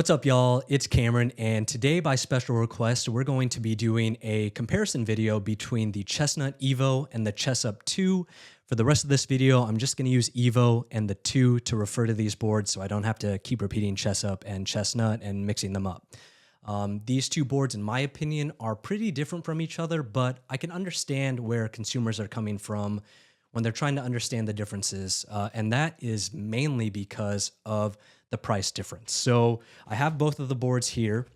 What's up, y'all? It's Cameron, and today, by special request, we're going to be doing a comparison video between the Chessnut EVO and the Chessup 2. For the rest of this video, I'm just going to use EVO and the 2 to refer to these boards so I don't have to keep repeating Chessup and Chessnut and mixing them up. These two boards, in my opinion, are pretty different from each other, but I can understand where consumers are coming from when they're trying to understand the differences, and that is mainly because of the price difference. So I have both of the boards here.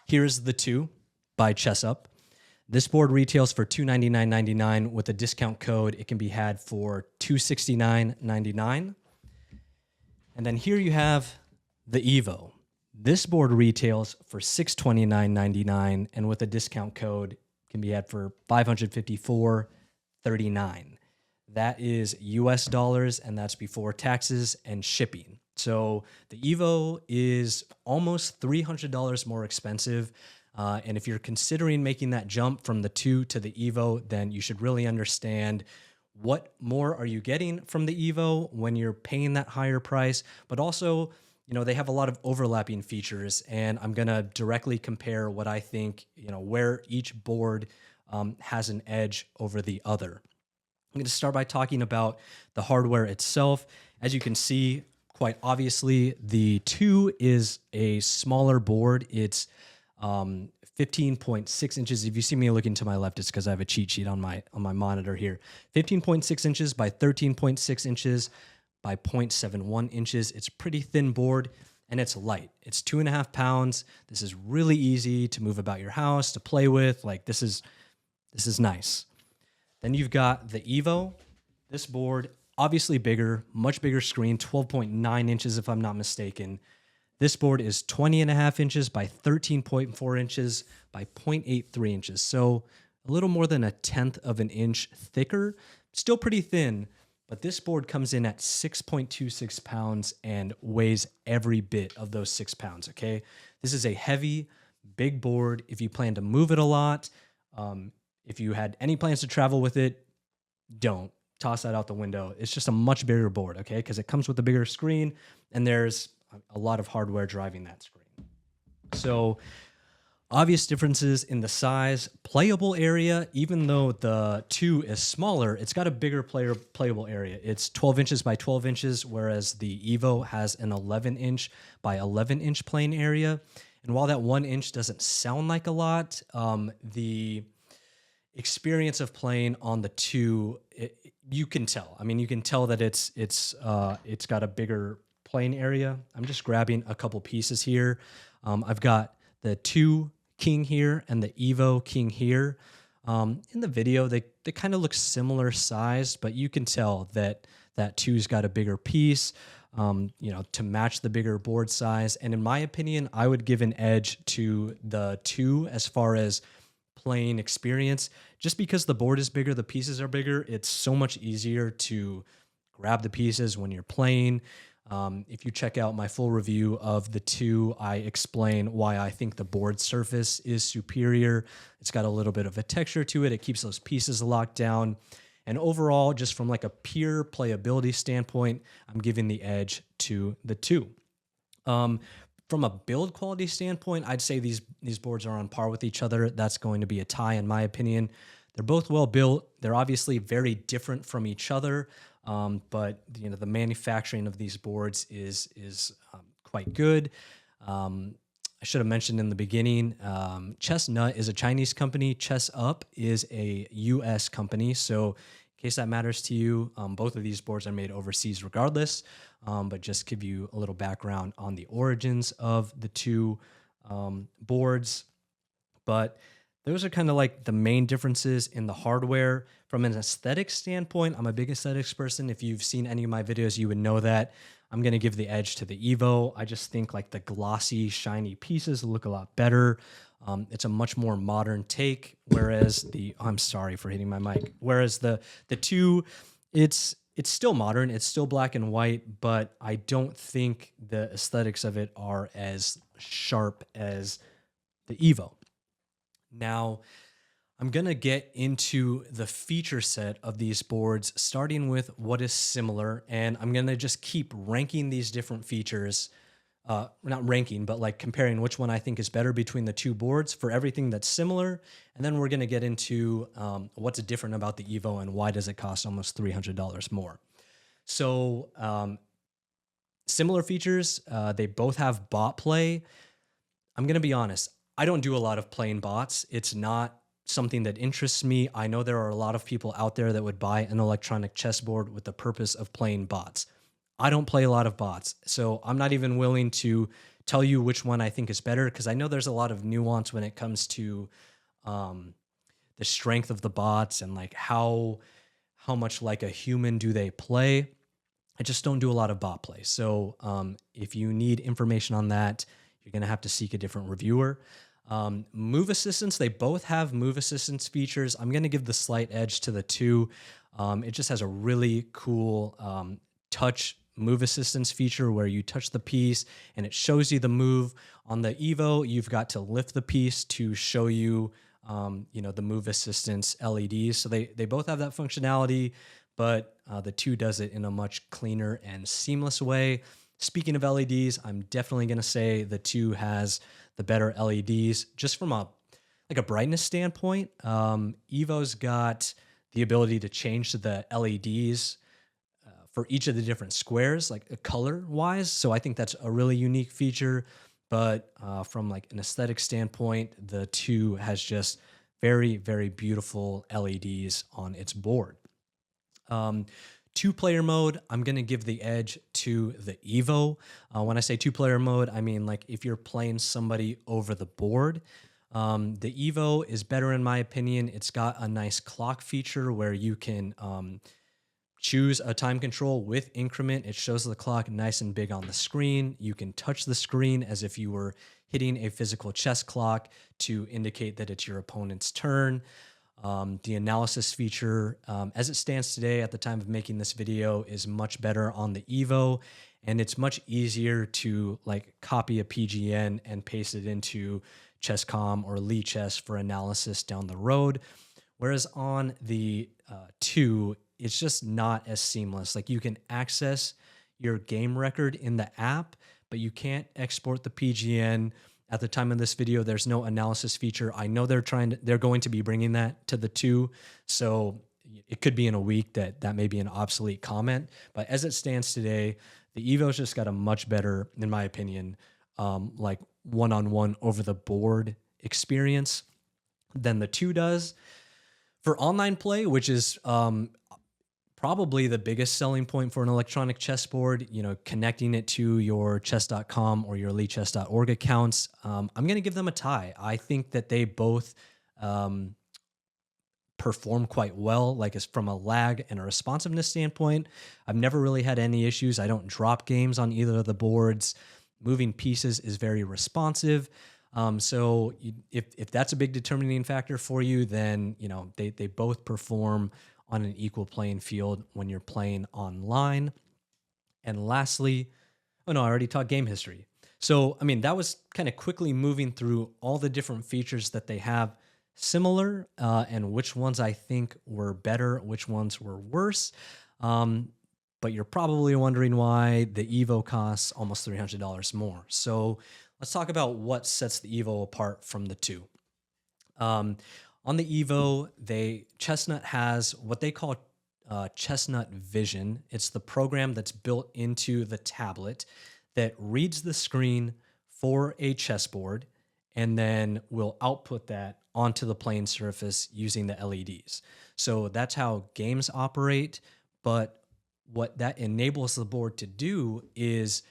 Here's the 2 by Chessup. This board retails for $299.99. With a discount code, it can be had for $269.99. And then here you have the EVO. This board retails for $629.99, and with a discount code, it can be had for $554.39. That is US dollars, and that's before taxes and shipping. So the EVO is almost $300 more expensive. And if you're considering making that jump from the 2 to the EVO, then you should really understand what more are you getting from the EVO when you're paying that higher price. But also, they have a lot of overlapping features, and I'm going to directly compare what I think, where each board has an edge over the other. I'm going to start by talking about the hardware itself. As you can see, quite obviously, the 2 is a smaller board. It's 15.6 inches. If you see me looking to my left, it's because I have a cheat sheet on my monitor here. 15.6 inches by 13.6 inches by 0.71 inches. It's a pretty thin board, and it's light. It's 2.5 pounds. This is really easy to move about your house, to play with. Like, this is nice. Then you've got the EVO. This board, obviously bigger, much bigger screen, 12.9 inches if I'm not mistaken. This board is 20.5 inches by 13.4 inches by 0.83 inches. So a little more than 1/10 of an inch thicker. Still pretty thin, but this board comes in at 6.26 pounds and weighs every bit of those 6 pounds, okay? This is a heavy, big board. If you plan to move it a lot, if you had any plans to travel with it, don't. Toss that out the window. It's just a much bigger board, okay? Because it comes with a bigger screen, and there's a lot of hardware driving that screen. So obvious differences in the size. Playable area, even though the 2 is smaller, it's got a bigger playable area. It's 12 inches by 12 inches, whereas the EVO has an 11-inch by 11-inch playing area. And while that 1 inch doesn't sound like a lot, the experience of playing on the 2, you can tell. I mean, you can tell that it's got a bigger playing area. I'm just grabbing a couple pieces here. I've got the 2 king here and the EVO king here. In the video, they kind of look similar sized, but you can tell that that 2's got a bigger piece, to match the bigger board size. And in my opinion, I would give an edge to the 2 as far as playing experience. Just because the board is bigger, the pieces are bigger, it's so much easier to grab the pieces when you're playing. If you check out my full review of the 2, I explain why I think the board surface is superior. It's got a little bit of a texture to it. It keeps those pieces locked down. And overall, just from like a pure playability standpoint, I'm giving the edge to the 2. From a build quality standpoint, I'd say these boards are on par with each other. That's going to be a tie, in my opinion. They're both well built. They're obviously very different from each other, but the manufacturing of these boards is quite good. I should have mentioned in the beginning, Chessnut is a Chinese company. Chessup is a U.S. company. So in case that matters to you, both of these boards are made overseas regardless, but just give you a little background on the origins of the 2 boards. But those are kind of like the main differences in the hardware. From an aesthetic standpoint, I'm a big aesthetics person. If you've seen any of my videos, you would know that. I'm going to give the edge to the EVO. I just think like the glossy, shiny pieces look a lot better. It's a much more modern take, whereas I'm sorry for hitting my mic. Whereas the 2, it's still modern. It's still black and white, but I don't think the aesthetics of it are as sharp as the EVO. Now, I'm going to get into the feature set of these boards, starting with what is similar, and I'm going to just keep ranking these different features not ranking, but like comparing which one I think is better between the two boards for everything that's similar. And then we're going to get into what's different about the EVO and why does it cost almost $300 more. So similar features, they both have bot play. I'm going to be honest, I don't do a lot of playing bots. It's not something that interests me. I know there are a lot of people out there that would buy an electronic chessboard with the purpose of playing bots. I don't play a lot of bots, so I'm not even willing to tell you which one I think is better because I know there's a lot of nuance when it comes to the strength of the bots and like how much like a human do they play. I just don't do a lot of bot play. So if you need information on that, you're going to have to seek a different reviewer. Move assistance, they both have move assistance features. I'm going to give the slight edge to the two. It just has a really cool touch move assistance feature where you touch the piece and it shows you the move. On the EVO, you've got to lift the piece to show you, the move assistance LEDs. So they both have that functionality, but the two does it in a much cleaner and seamless way. Speaking of LEDs, I'm definitely going to say the two has the better LEDs just from a brightness standpoint. EVO's got the ability to change the LEDs for each of the different squares, like color wise. So I think that's a really unique feature. But from like an aesthetic standpoint, the two has just very, very beautiful LEDs on its board. Two-player mode, I'm going to give the edge to the EVO. When I say two-player mode, I mean like if you're playing somebody over the board. The EVO is better in my opinion. It's got a nice clock feature where you can choose a time control with increment. It shows the clock nice and big on the screen. You can touch the screen as if you were hitting a physical chess clock to indicate that it's your opponent's turn. The analysis feature, as it stands today at the time of making this video, is much better on the EVO, and it's much easier to like copy a PGN and paste it into Chess.com or Lichess for analysis down the road. Whereas on the 2, it's just not as seamless. Like you can access your game record in the app, but you can't export the PGN. At the time of this video, there's no analysis feature. I know they're going to be bringing that to the 2. So it could be in a week that may be an obsolete comment. But as it stands today, the EVO's just got a much better, in my opinion, like one-on-one over the board experience than the 2 does. For online play, which is probably the biggest selling point for an electronic chessboard, connecting it to your chess.com or your lichess.org accounts, I'm going to give them a tie. I think that they both perform quite well, like as from a lag and a responsiveness standpoint. I've never really had any issues. I don't drop games on either of the boards. Moving pieces is very responsive. So if that's a big determining factor for you, then, they both perform on an equal playing field when you're playing online. And lastly, I already talked game history. So, that was kind of quickly moving through all the different features that they have similar and which ones I think were better, which ones were worse. But you're probably wondering why the EVO costs almost $300 more. So let's talk about what sets the EVO apart from the 2. On the EVO, Chessnut has what they call Chessnut Vision. It's the program that's built into the tablet that reads the screen for a chessboard and then will output that onto the playing surface using the LEDs. So that's how games operate. But what that enables the board to do is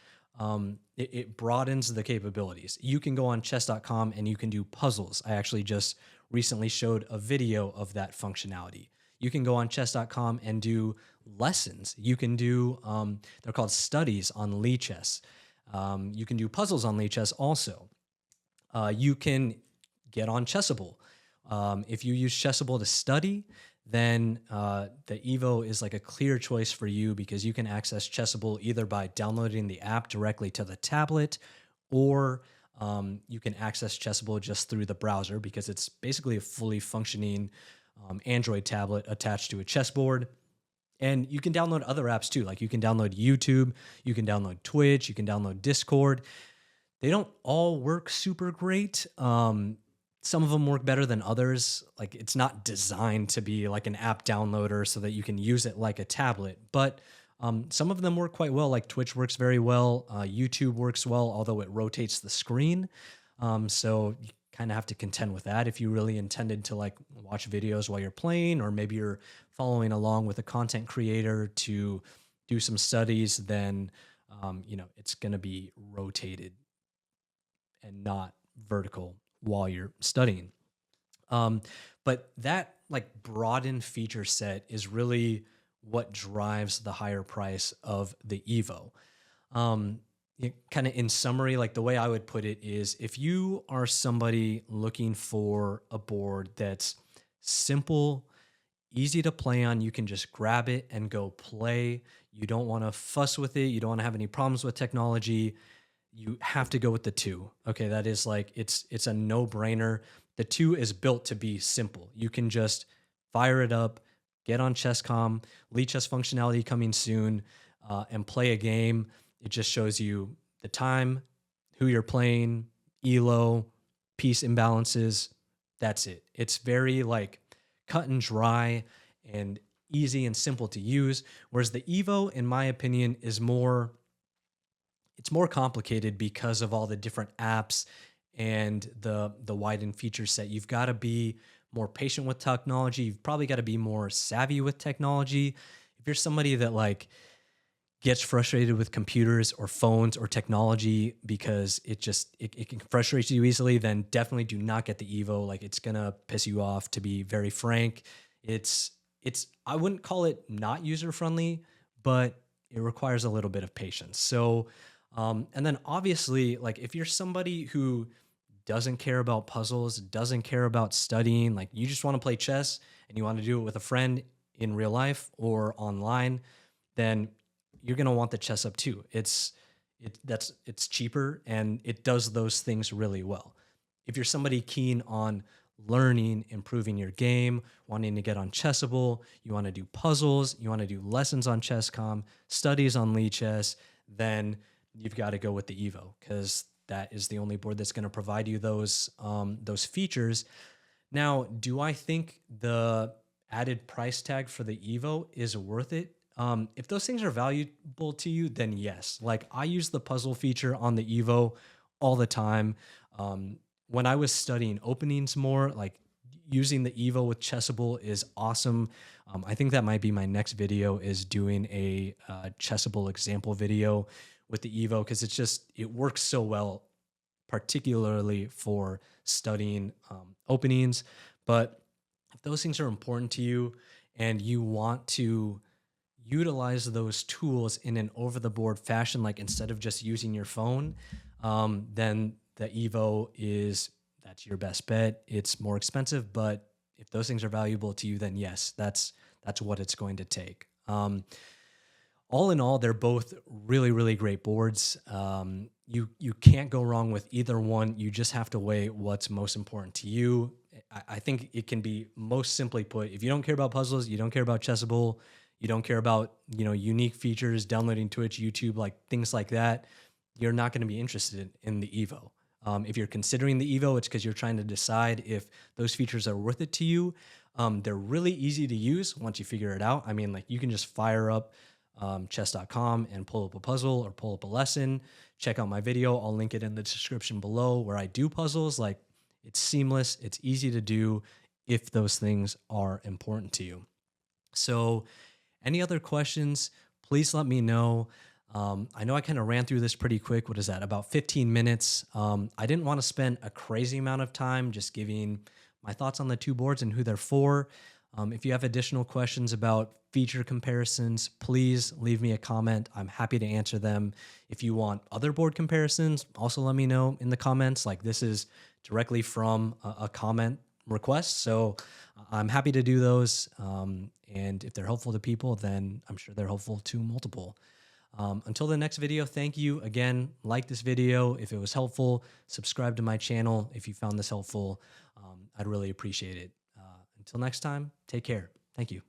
it broadens the capabilities. You can go on chess.com and you can do puzzles. I actually just recently showed a video of that functionality. You can go on chess.com and do lessons. You can do, they're called studies on Lichess. You can do puzzles on Lichess also. You can get on Chessable. If you use Chessable to study, then the EVO is like a clear choice for you because you can access Chessable either by downloading the app directly to the tablet or you can access Chessable just through the browser because it's basically a fully functioning Android tablet attached to a chessboard. And you can download other apps too. Like you can download YouTube, you can download Twitch, you can download Discord. They don't all work super great. Some of them work better than others. Like it's not designed to be like an app downloader so that you can use it like a tablet, but some of them work quite well. Like Twitch works very well. YouTube works well, although it rotates the screen. So you kind of have to contend with that if you really intended to like watch videos while you're playing, or maybe you're following along with a content creator to do some studies, then it's going to be rotated and not vertical while you're studying. Um, but that like broadened feature set is really what drives the higher price of the Evo. Kind of in summary, like the way I would put it is if you are somebody looking for a board that's simple, easy to play on, you can just grab it and go play. You don't want to fuss with it. You don't want to have any problems with technology. You have to go with the two. Okay, that is like it's a no-brainer. The two is built to be simple. You can just fire it up, get on Chess.com, Lead Chess functionality coming soon, and play a game. It just shows you the time, who you're playing, ELO, piece imbalances. That's it. It's very like cut and dry and easy and simple to use. Whereas the Evo, in my opinion, is more complicated because of all the different apps and the widened feature set. You've got to be more patient with technology. You've probably got to be more savvy with technology. If you're somebody that like gets frustrated with computers or phones or technology because it can frustrate you easily, then definitely do not get the Evo. Like it's gonna piss you off, to be very frank. It's I wouldn't call it not user friendly, but it requires a little bit of patience. So and then obviously, like if you're somebody who doesn't care about puzzles, doesn't care about studying, like you just want to play chess and you want to do it with a friend in real life or online, then you're going to want the Chessup too. It's cheaper and it does those things really well. If you're somebody keen on learning, improving your game, wanting to get on Chessable, you want to do puzzles, you want to do lessons on Chess.com, studies on Lee Chess, then you've got to go with the Evo because that is the only board that's going to provide you those features. Now, do I think the added price tag for the Evo is worth it? If those things are valuable to you, then yes. Like I use the puzzle feature on the Evo all the time. When I was studying openings more, like using the Evo with Chessable is awesome. I think that might be my next video, is doing a Chessable example video with the Evo, because it works so well, particularly for studying openings. But if those things are important to you and you want to utilize those tools in an over-the-board fashion, like instead of just using your phone, then the Evo that's your best bet. It's more expensive, but if those things are valuable to you, then yes, that's what it's going to take. All in all, they're both really, really great boards. You can't go wrong with either one. You just have to weigh what's most important to you. I think it can be most simply put: if you don't care about puzzles, you don't care about Chessable, you don't care about unique features, downloading Twitch, YouTube, like things like that, you're not going to be interested in the Evo. If you're considering the Evo, it's because you're trying to decide if those features are worth it to you. They're really easy to use once you figure it out. I mean, like you can just fire up chess.com and pull up a puzzle or pull up a lesson. Check out my video. I'll link it in the description below where I do puzzles. Like it's seamless. It's easy to do if those things are important to you. So any other questions, please let me know. I know I kind of ran through this pretty quick. What is that? About 15 minutes. I didn't want to spend a crazy amount of time just giving my thoughts on the two boards and who they're for. If you have additional questions about feature comparisons, please leave me a comment. I'm happy to answer them. If you want other board comparisons, also let me know in the comments. Like this is directly from a comment request, so I'm happy to do those. And if they're helpful to people, then I'm sure they're helpful to multiple. Until the next video, thank you again. Like this video if it was helpful. Subscribe to my channel if you found this helpful. I'd really appreciate it. Until next time, take care. Thank you.